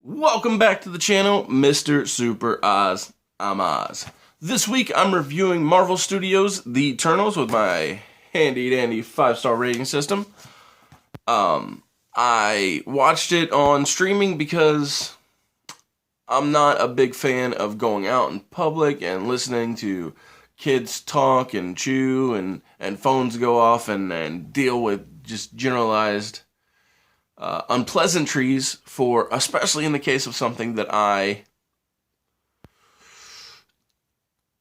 Welcome back to the channel, Mr. Super Oz. I'm Oz. This week I'm reviewing Marvel Studios' The Eternals with my handy dandy 5-star rating system. I watched it on streaming because I'm not a big fan of going out in public and listening to kids talk and chew and phones go off and deal with just generalized unpleasantries for, especially in the case of something that I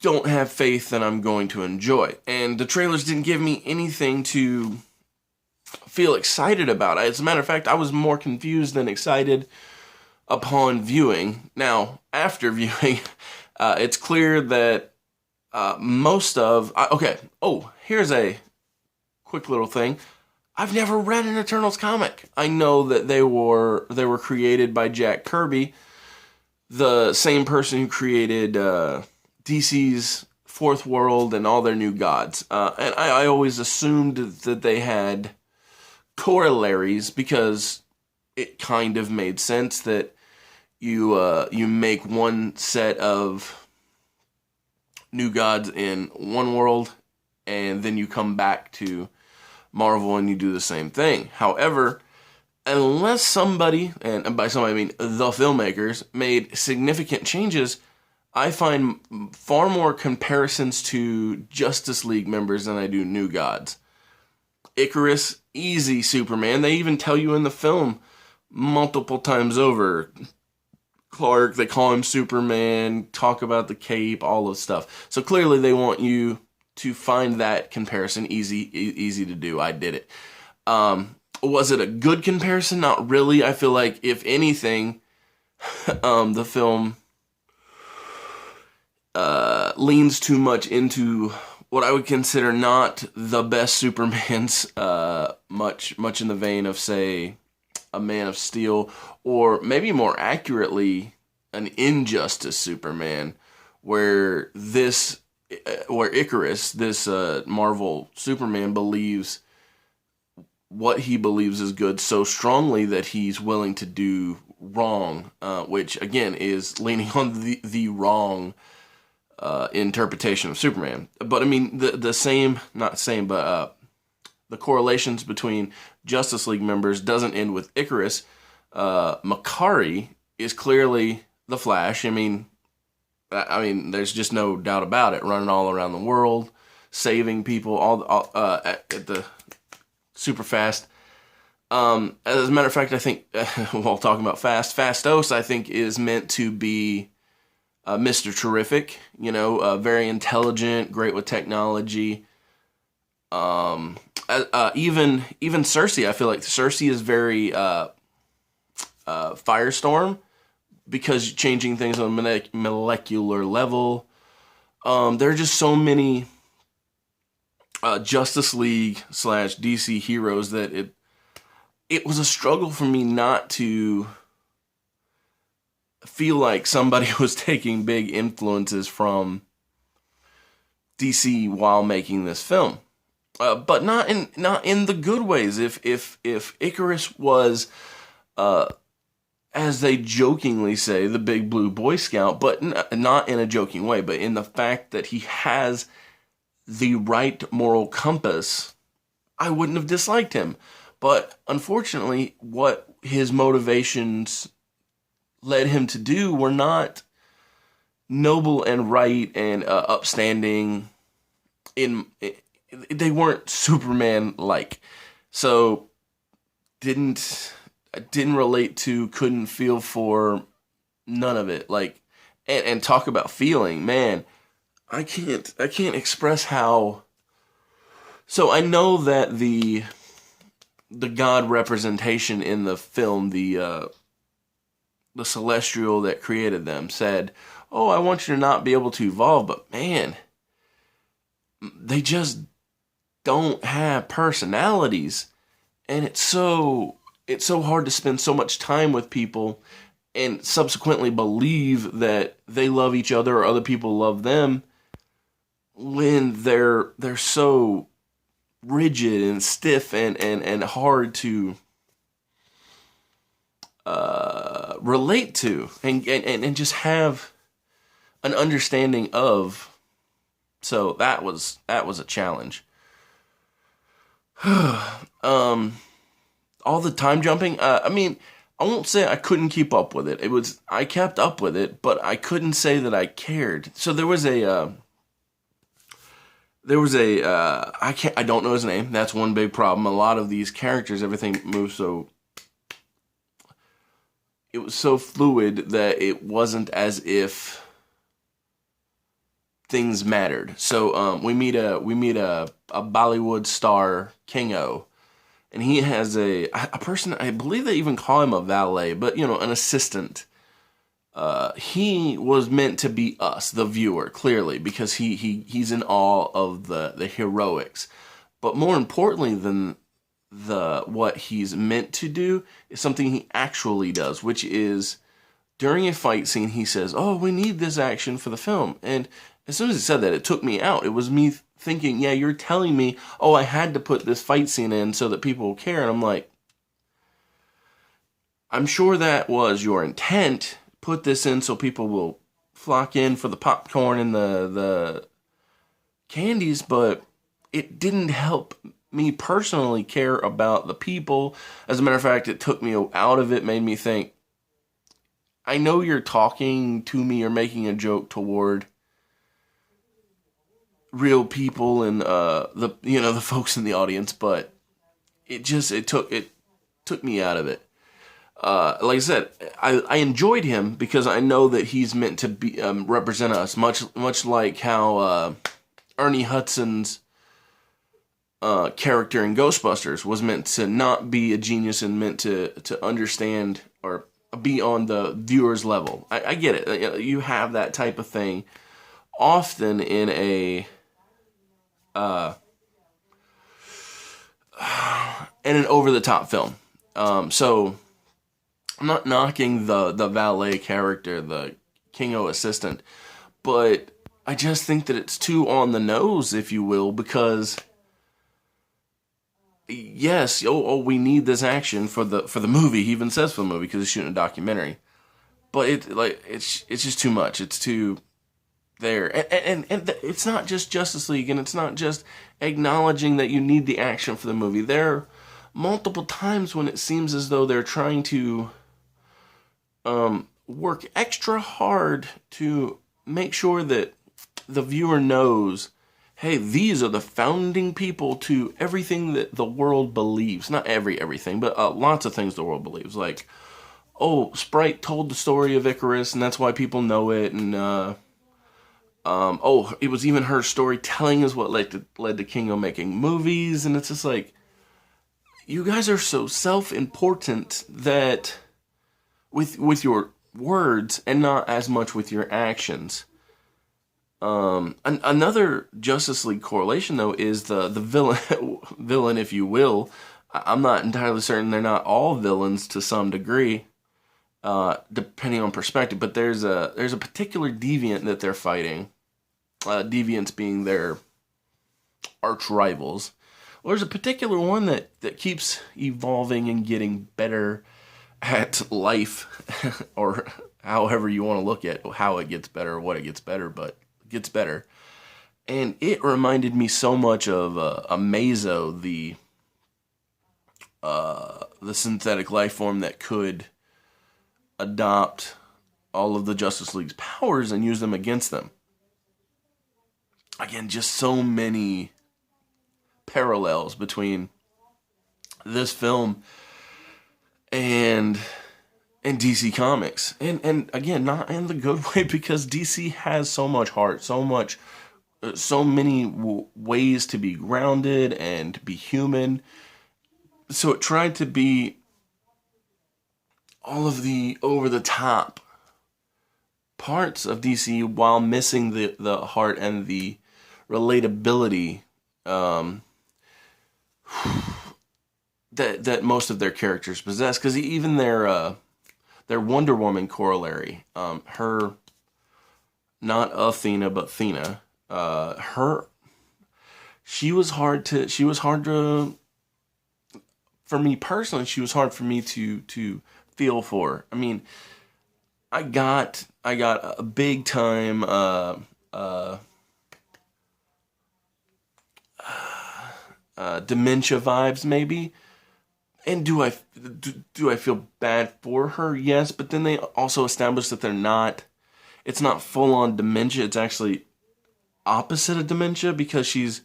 don't have faith that I'm going to enjoy. And the trailers didn't give me anything to feel excited about. As a matter of fact, I was more confused than excited upon viewing. Now, after viewing, it's clear that here's a quick little thing. I've never read an Eternals comic. I know that they were created by Jack Kirby, the same person who created DC's Fourth World and all their new gods. And I always assumed that they had corollaries because it kind of made sense that you make one set of new gods in one world and then you come back to Marvel and you do the same thing. However, unless somebody, and by somebody I mean the filmmakers, made significant changes, I find far more comparisons to Justice League members than I do New Gods. Icarus, easy Superman. They even tell you in the film multiple times over. Clark, they call him Superman, talk about the cape, all of stuff. So clearly they want you to find that comparison easy to do. I did it. Was it a good comparison? Not really. I feel like, if anything, the film leans too much into what I would consider not the best Supermans, much in the vein of, say, a Man of Steel, or maybe more accurately, an Injustice Superman, where Icarus, this Marvel Superman, believes what he believes is good so strongly that he's willing to do wrong, which again is leaning on the wrong interpretation of Superman. But I mean, the correlations between Justice League members doesn't end with Icarus. Makkari is clearly the Flash. I mean, there's just no doubt about it. Running all around the world, saving people, all at the super fast. As a matter of fact, I think while talking about Fastos, I think is meant to be Mr. Terrific. Very intelligent, great with technology. Even Cersei, I feel like Cersei is very Firestorm, because changing things on a molecular level. There are just so many Justice League / DC heroes that it was a struggle for me not to feel like somebody was taking big influences from DC while making this film. But not in the good ways. If Icarus was as they jokingly say, the big blue Boy Scout, but not in a joking way, but in the fact that he has the right moral compass, I wouldn't have disliked him. But unfortunately, what his motivations led him to do were not noble and right and upstanding. They weren't Superman-like. So, didn't relate to, couldn't feel for, none of it. And talk about feeling, man. I can't express how. So I know that the God representation in the film, the celestial that created them, said, "Oh, I want you to not be able to evolve," but man, they just don't have personalities, and it's so hard to spend so much time with people and subsequently believe that they love each other or other people love them when they're so rigid and stiff and hard to relate to and just have an understanding of. So that was a challenge. All the time jumping. I mean, I won't say I couldn't keep up with it. I kept up with it, but I couldn't say that I cared. So there was a I don't know his name. That's one big problem. A lot of these characters, everything moves so. It was so fluid that it wasn't as if things mattered. So we meet a Bollywood star, Kingo, and he has a person. I believe they even call him a valet, but an assistant. He was meant to be us, the viewer, clearly, because he's in awe of the heroics. But more importantly than what he's meant to do is something he actually does, which is during a fight scene, he says, "Oh, we need this action for the film." And as soon as he said that, it took me out. It was me thinking, yeah, you're telling me, oh, I had to put this fight scene in so that people will care. And I'm like, I'm sure that was your intent. Put this in so people will flock in for the popcorn and the candies, but it didn't help me personally care about the people. As a matter of fact, it took me out of it, made me think, I know you're talking to me or making a joke toward real people and the folks in the audience, but it took me out of it. Like I said, I enjoyed him because I know that he's meant to be represent us, much like how Ernie Hudson's character in Ghostbusters was meant to not be a genius and meant to understand or be on the viewer's level. I get it. You have that type of thing often in an over-the-top film. So I'm not knocking the valet character, the Kingo assistant, but I just think that it's too on the nose, if you will, because yes, we need this action for the movie. He even says for the movie because he's shooting a documentary, but it's just too much. It's too there, and it's not just Justice League, and it's not just acknowledging that you need the action for the movie. There are multiple times when it seems as though they're trying to work extra hard to make sure that the viewer knows, hey, these are the founding people to everything that the world believes. Not everything, but lots of things the world believes. Like, oh, Sprite told the story of Icarus, and that's why people know it. And it was even her storytelling is what led to Kingo making movies. And it's just like, you guys are so self-important that with your words and not as much with your actions. Another Justice League correlation, though, is the villain, if you will. I'm not entirely certain they're not all villains to some degree, depending on perspective. But there's a particular deviant that they're fighting. Deviants being their arch rivals. Well, there's a particular one that keeps evolving and getting better at life, or however you want to look at how it gets better or what it gets better, but it gets better. And it reminded me so much of Amazo, the synthetic life form that could adopt all of the Justice League's powers and use them against them. Again, just so many parallels between this film and DC Comics, and again, not in the good way, because DC has so much heart, so many ways to be grounded and to be human. So it tried to be all of the over the top parts of DC while missing the heart and the relatability that most of their characters possess. Because even their Wonder Woman corollary, her, not Athena but Thena, she was hard to for me personally. She was hard for me to feel for. I mean, I got a big time dementia vibes maybe. And do I feel bad for her? Yes, but then they also established that it's not full on dementia. It's actually opposite of dementia because she's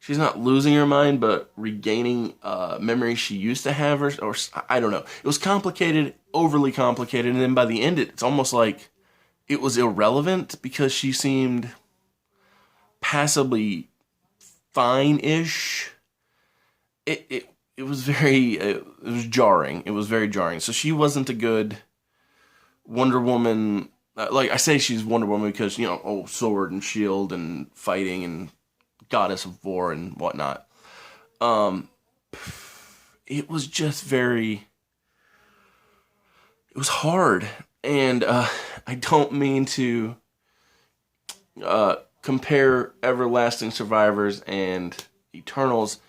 not losing her mind, but regaining memories she used to have, or I don't know. It was complicated, overly complicated, and then by the end, it's almost like it was irrelevant because she seemed passably fine-ish. It was it was jarring. It was very jarring. So she wasn't a good Wonder Woman. Like I say, she's Wonder Woman because sword and shield and fighting and goddess of war and whatnot. Um, it was just very. It was hard, and I don't mean to compare Everlasting Survivors and Eternals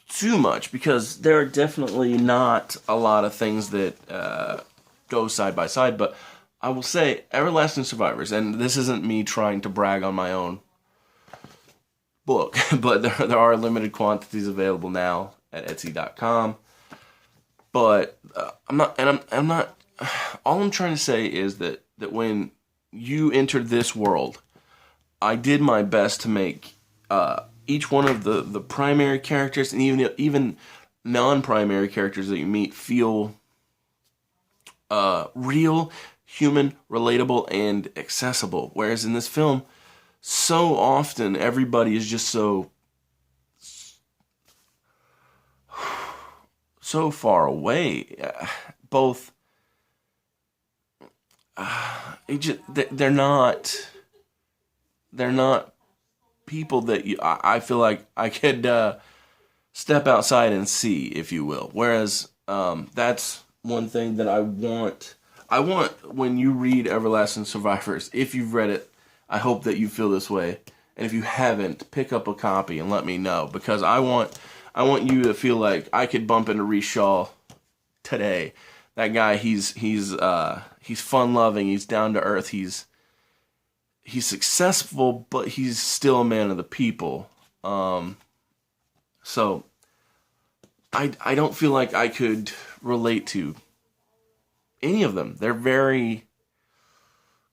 too much because there are definitely not a lot of things that go side by side. But I will say Everlasting Survivors, and this isn't me trying to brag on my own book, but there are limited quantities available now at Etsy.com. But I'm not. All I'm trying to say is that when you entered this world, I did my best to make each one of the primary characters and even non-primary characters that you meet feel real, human, relatable, and accessible. Whereas in this film, so often everybody is just so far away. Both they're not people that I feel like I could step outside and see, if you will. Whereas that's one thing that I want. I want when you read Everlasting Survivors, if you've read it, I hope that you feel this way. And if you haven't, pick up a copy and let me know because I want you to feel like I could bump into Reece Shaw today. That guy, he's fun loving, he's down to earth, he's successful, but he's still a man of the people. So I don't feel like I could relate to any of them. They're very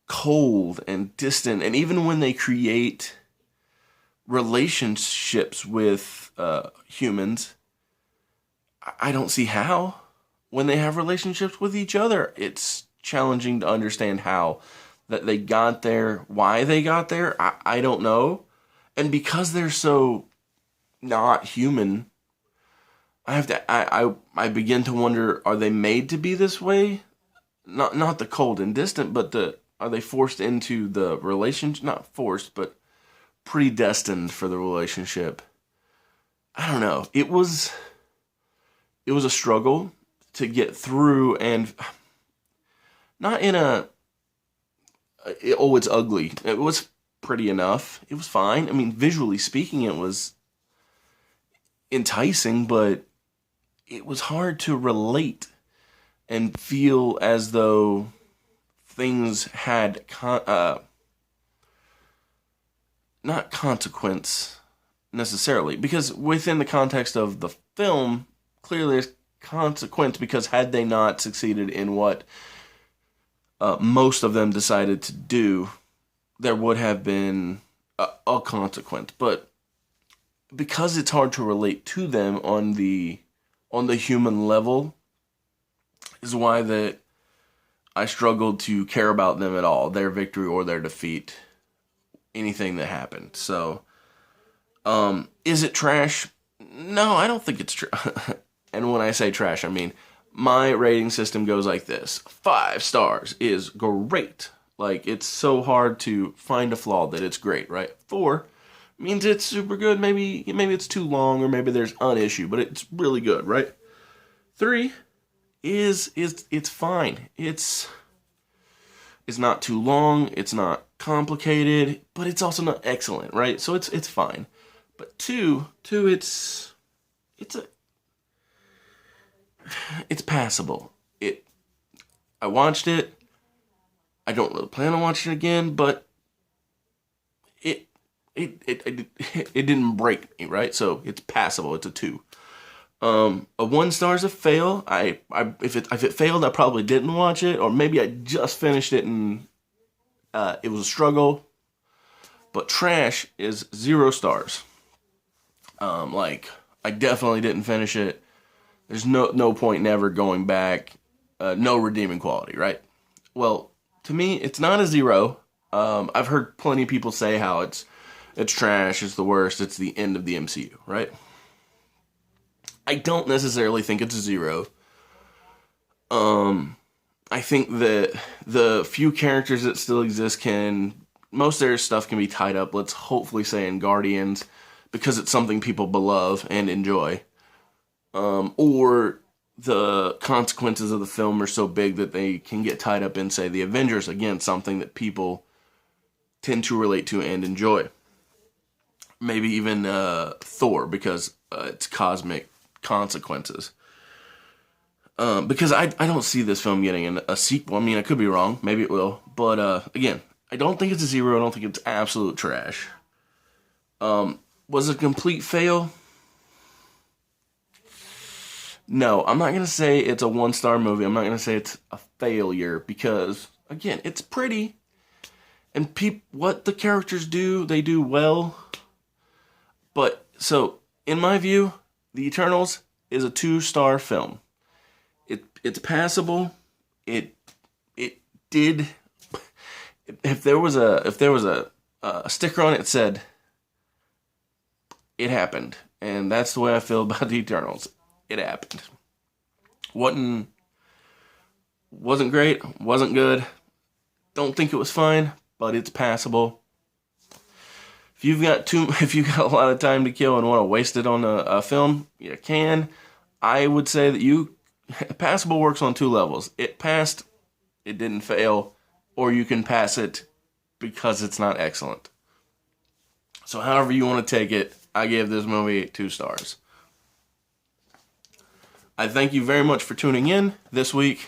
cold and distant, and even when they create relationships with humans, I don't see how. When they have relationships with each other, it's challenging to understand how that they got there, why they got there. I don't know. And because they're so not human, I begin to wonder, are they made to be this way? Not the cold and distant, but are they forced into the relationship? Not forced, but predestined for the relationship. I don't know. It was a struggle to get through, and not in it's ugly. It was pretty enough. It was fine. I mean, visually speaking, it was enticing, but it was hard to relate and feel as though things had not consequence necessarily, because within the context of the film, clearly there's consequence, because had they not succeeded in what most of them decided to do, there would have been a consequence. But because it's hard to relate to them on the human level, is why that I struggled to care about them at all, their victory or their defeat, anything that happened. So, is it trash? No, I don't think it's trash. And when I say trash, I mean, my rating system goes like this. 5 stars is great. Like, it's so hard to find a flaw that it's great, right? 4 means it's super good. Maybe it's too long, or maybe there's an issue, but it's really good, right? 3 is it's fine. It's not too long, it's not complicated, but it's also not excellent, right? So it's fine. But 2, it's passable. I watched it. I don't really plan on watching it again, but it didn't break me, right? So it's passable. It's a 2. A 1 star is a fail. If it failed, I probably didn't watch it, or maybe I just finished it and it was a struggle. But trash is 0 stars. I definitely didn't finish it. There's no point in ever going back. No redeeming quality, right? Well, to me, it's not a 0. I've heard plenty of people say how it's trash, it's the worst, it's the end of the MCU, right? I don't necessarily think it's a 0. I think that the few characters that still exist most of their stuff can be tied up, let's hopefully say in Guardians, because it's something people love and enjoy. Or the consequences of the film are so big that they can get tied up in, say, the Avengers, again, something that people tend to relate to and enjoy. Maybe even Thor, because it's cosmic consequences. Because I don't see this film getting a sequel. I mean, I could be wrong. Maybe it will. But again, I don't think it's a 0. I don't think it's absolute trash. Was it a complete fail? No, I'm not going to say it's a 1 star movie. I'm not going to say it's a failure because, again, it's pretty. And what the characters do, they do well. But, so, in my view, The Eternals is a 2-star film. It's passable. It did. If there was a sticker on it that said, it happened. And that's the way I feel about The Eternals. It happened. Wasn't great. Wasn't good. Don't think it was fine, but it's passable. If you've got a lot of time to kill and want to waste it on a film, you can. I would say that passable works on 2 levels. It passed, it didn't fail, or you can pass it because it's not excellent. So however you want to take it, I gave this movie 2 stars. I thank you very much for tuning in this week.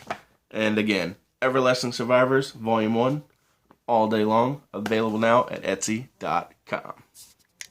And again, Everlasting Survivors, Volume 1, all day long, available now at Etsy.com.